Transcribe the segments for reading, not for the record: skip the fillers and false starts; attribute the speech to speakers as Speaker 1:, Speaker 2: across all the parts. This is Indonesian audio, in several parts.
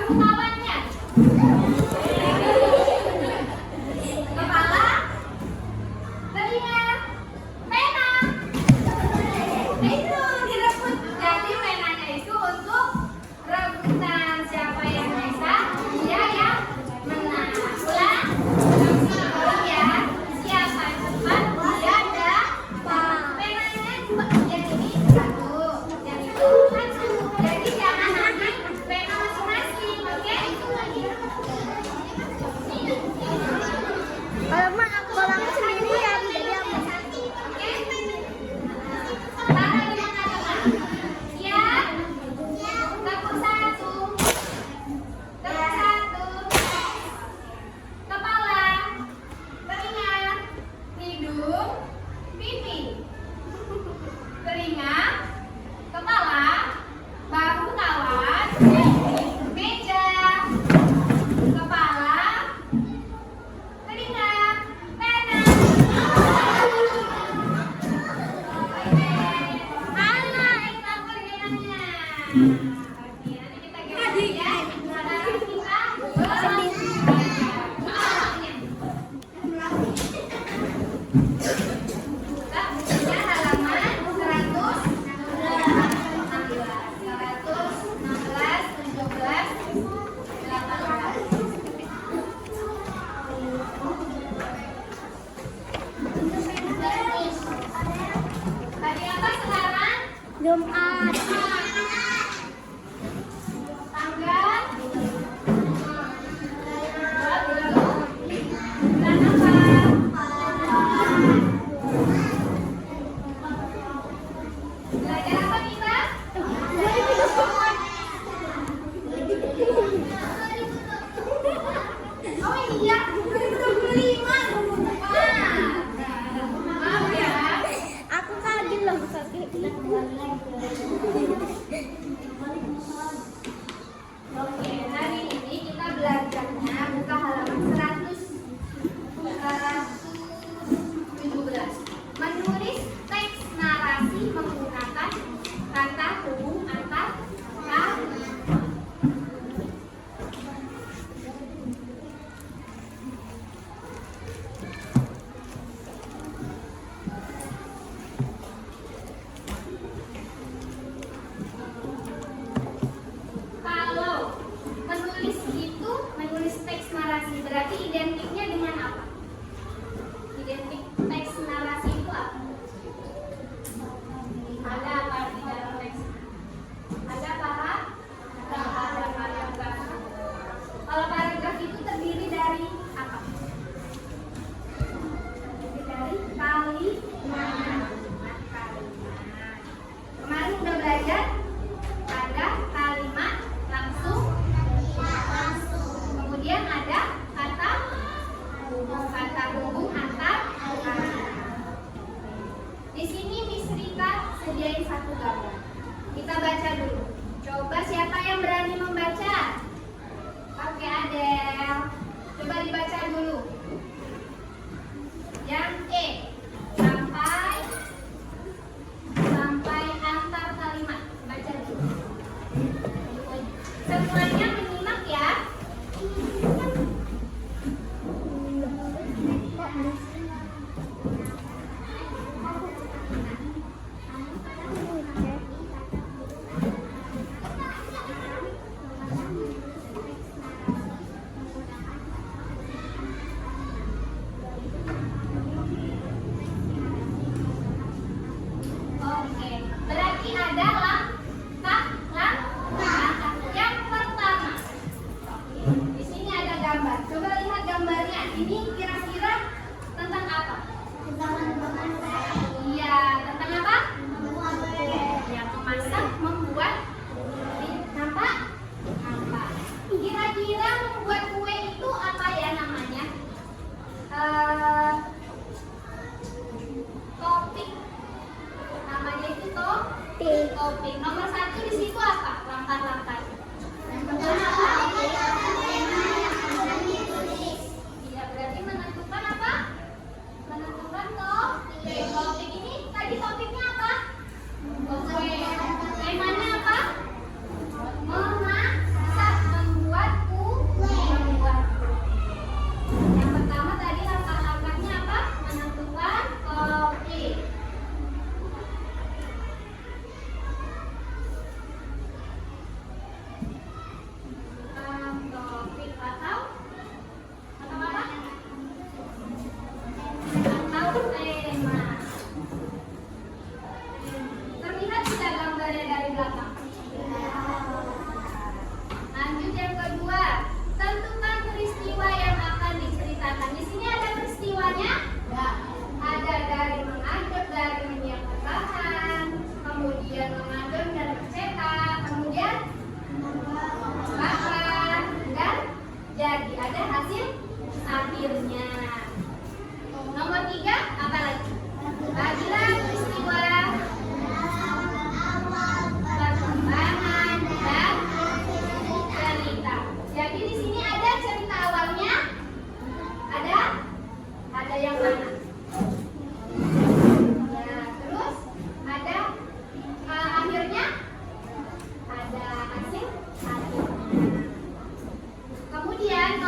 Speaker 1: Bahu lawannya. Kepala, telinga, pena. Itu direbut. Jadi penanya itu untuk rebutan. Siapa yang bisa, dia yang menang. Ulang. Ya. Siapa yang cepat, dia dapat. Penanya dua. Yang ini satu, yang itu satu. Jadi jangan nanti pena masing-masing, oke?
Speaker 2: Kalau aku sendirian, jadi aku
Speaker 1: Taruh di mana? Siap? Tepuk satu. Tepuk satu. Kepala, telinga, hidung, pipi. Telinga, kepala, bahu kawan, meja, kepala, telinga, pena. Anak, kita perjalanannya. Oke, nanti kita ganti ya. Sekarang kita Kita bukunya halaman 116, 17, 18. Hari apa sekarang?
Speaker 2: Jumat.
Speaker 1: Tanggal bulan apa? Belajar apa kita? Oh iya, 2025. Maaf ya.
Speaker 2: Aku kaget loh
Speaker 1: Oke, hari ini kita belajarnya buka halaman 117. Menulis teks narasi menggunakan kata hubung antar kalimat. Kalau menulis teks narasi berarti identiknya dengan apa? Identik teks narasi itu apa? Ada apa di dalam teks? Ada paragraf. Kalau paragraf itu terdiri dari apa? Terdiri dari kalimat. Kemarin udah belajar ada kalimat langsung. Kemudian ada kata hubung antar kalimat. Di sini Miss Rika sediain satu gambar. Kita baca dulu. Coba siapa yang berani membaca? Oke, Adel. Coba dibaca dulu. Yang E. Sampai antar kalimat. Baca dulu. Semuanya menyimak ya. Oke, berarti ada langkah. Yang pertama, di sini ada gambar. Coba lihat gambarnya. Ini kira-kira tentang apa? Iya, tentang apa? Yang memasak, membuat nampak. Kira-kira membuat kue itu apa ya namanya? Topik. Namanya itu topik. Nomor 1 di situ apa? Langkah-langkah. Iya, berarti menentukan apa? Menentukan topik.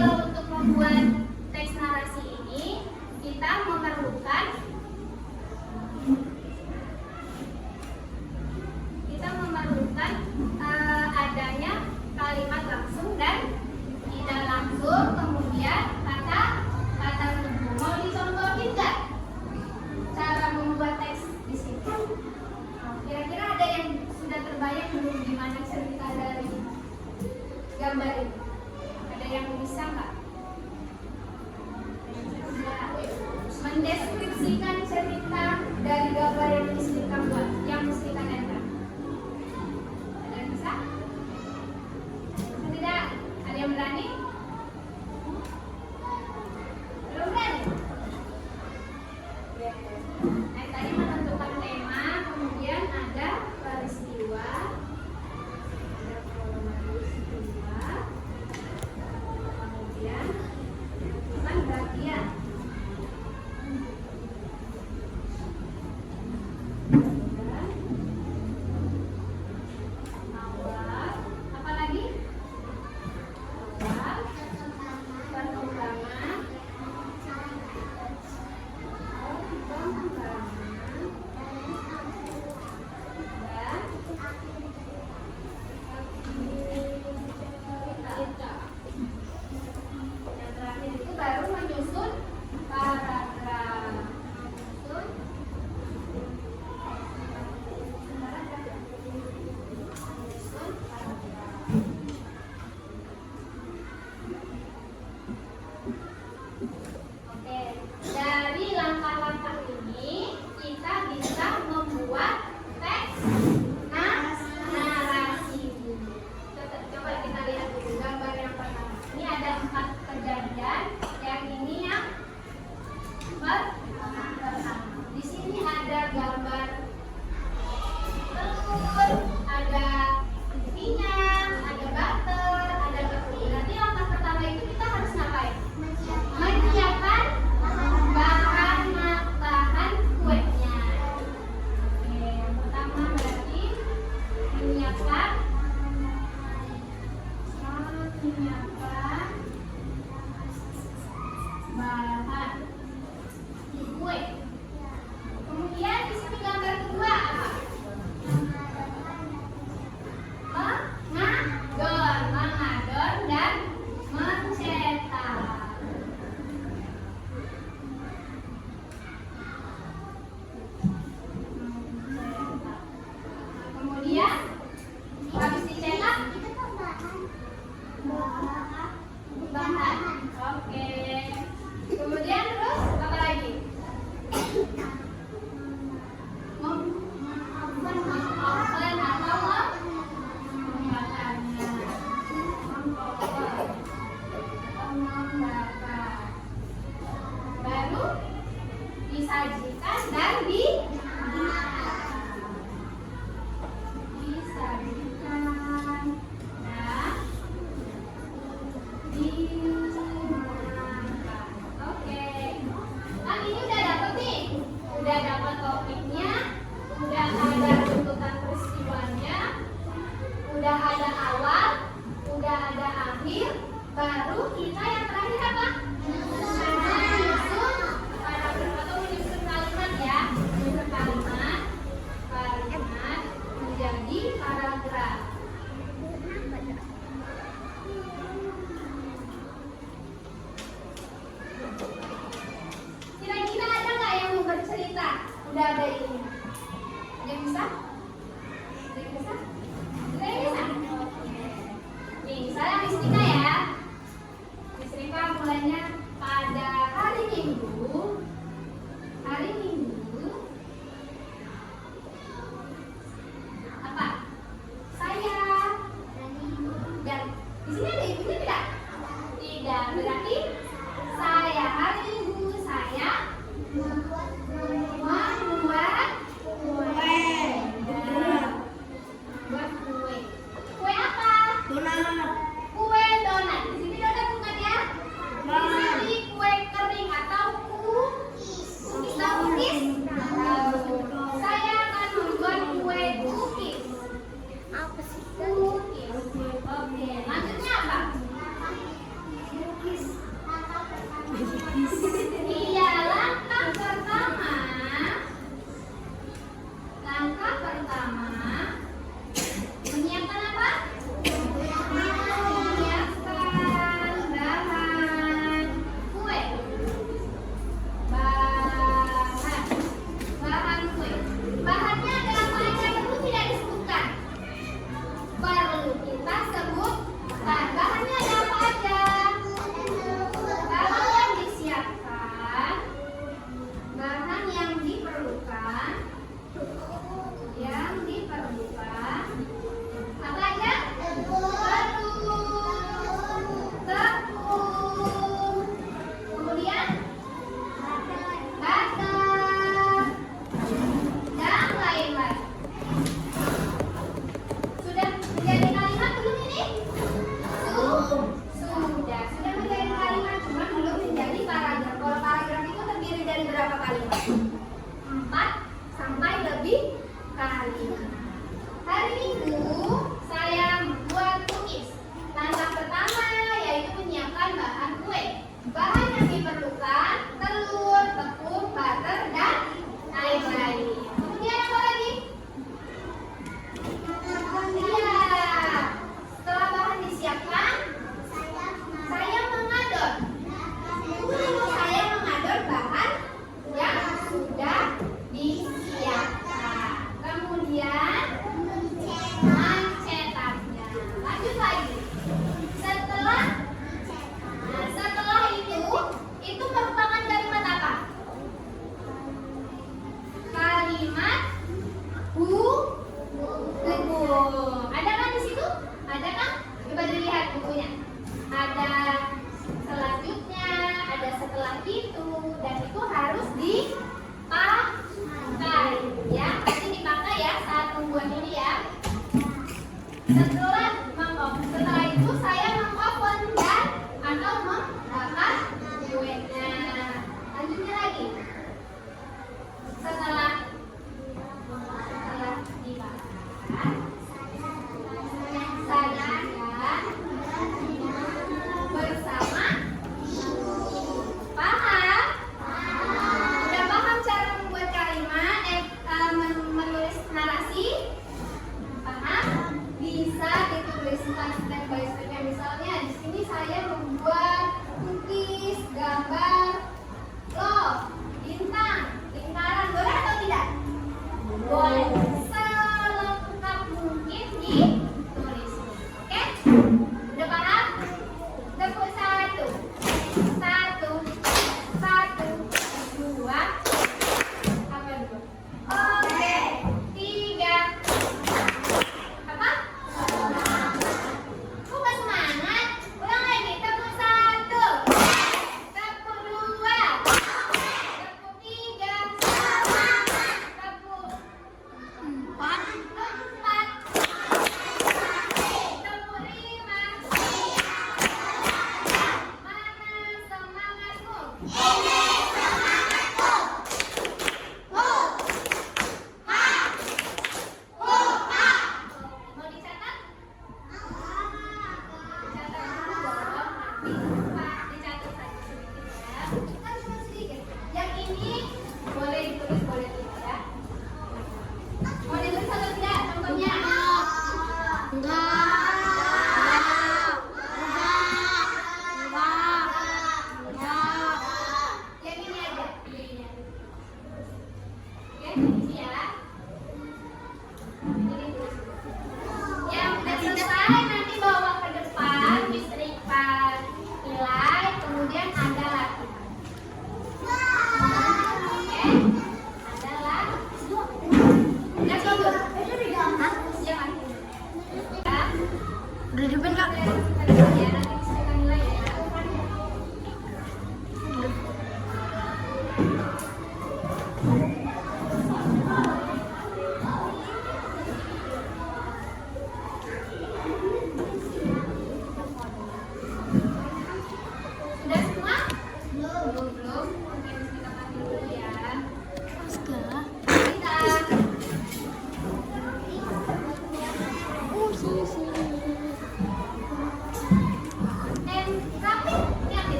Speaker 1: kalau untuk membuat teks narasi ini kita memerlukan adanya kalimat langsung dan tidak langsung, kemudian kata hubung. Mau dicontohin nggak cara membuat teks di sini? Kira-kira ada yang sudah terbayang belum gimana cerita dari gambar ini? Ada yang bisa nggak? Mendeskripsikan cerita dari gambar yang Mislika buat, yang Mislika nempel. Ada yang bisa? Tidak? Ada yang berani? Belum berani? Nah, tadi menentukan tema, kemudian ada peristiwa, ada peristiwa, kemudian bukan bagian.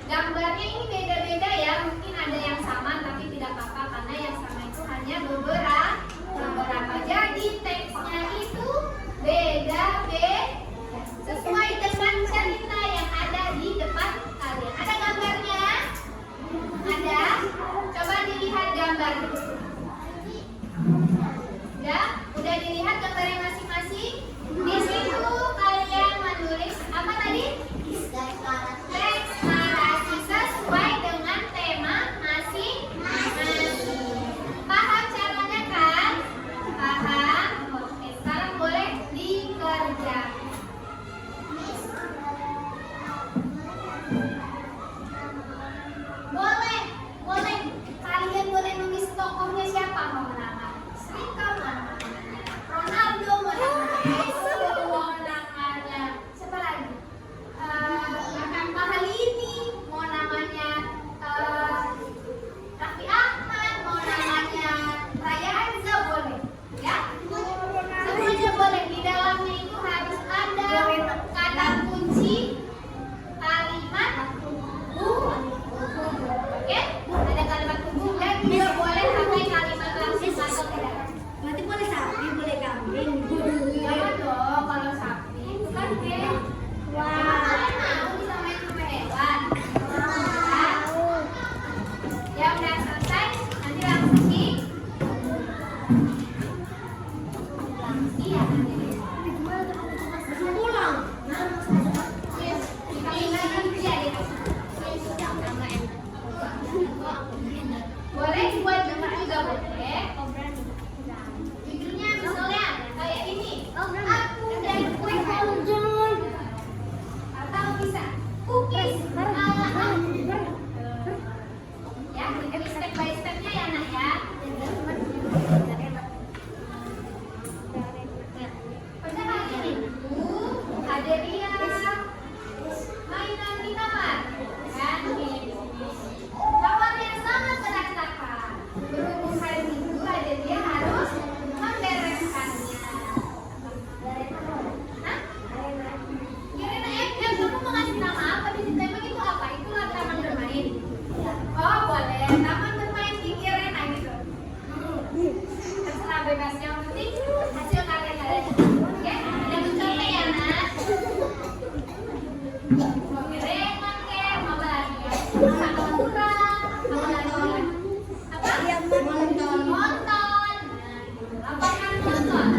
Speaker 1: Gambarnya ini beda-beda ya, mungkin ada yang sama tapi tidak apa-apa karena yang sama itu hanya beberapa. Jadi teksnya itu beda-beda sesuai dengan cerita yang ada di depan kalian. Ada gambarnya? Ada? Coba dilihat gambarnya. Ya, udah dilihat gambarnya masing-masing? Di situ kalian menulis apa tadi? Teks narasi sesuai dengan tema masing-masing. Paham caranya kan? Paham? Oke, sekarang boleh dikerjakan. Boleh. Kalian boleh nulis tokohnya siapa mau menang? Strika mau menang. Ronaldo mau menang. Messi mau namanya. Siapa lagi? Mahalini mau namanya Raffi Ahmad, mau namanya Raya Arza, boleh. Ya? Semuanya boleh. Di dalamnya itu harus ada kata kunci, kalimat oke? Ada kalimat hubung dan tidak boleh pakai kalimat langsung atau tidak.
Speaker 2: Berarti boleh sapi, boleh kambing.
Speaker 1: Jangan dong kalau sapi itu kan game. Emang kalian mau bisa main sama hewan? Ya udah selesai, nanti langsung di iya
Speaker 2: Pulang.
Speaker 1: boleh dibuat gambar juga boleh. Judulnya misalnya kayak ini. Aku dan kue kaldun. Atau bisa cookies ala aku. Ya, ini step by stepnya ya nak ya. Pada hari itu ada Ria mainan di kamar. Kan kamar yang sangat berantakan. Berhubung hari Minggu ada dia harus membereskannya. Hah? Kirena kamu mau ngasih nama apa di situ? Emang itu apa? Itulah taman bermain. Oh boleh, taman bermain di Kirena gitu. Terserah bebas, yang penting hasil karya kalian. Oke, ada mencontoh ya nak. Mau Kirena ke, mau apa lagi ya? Sakura, apa lagi? Apa? Monton. Lapangan monton.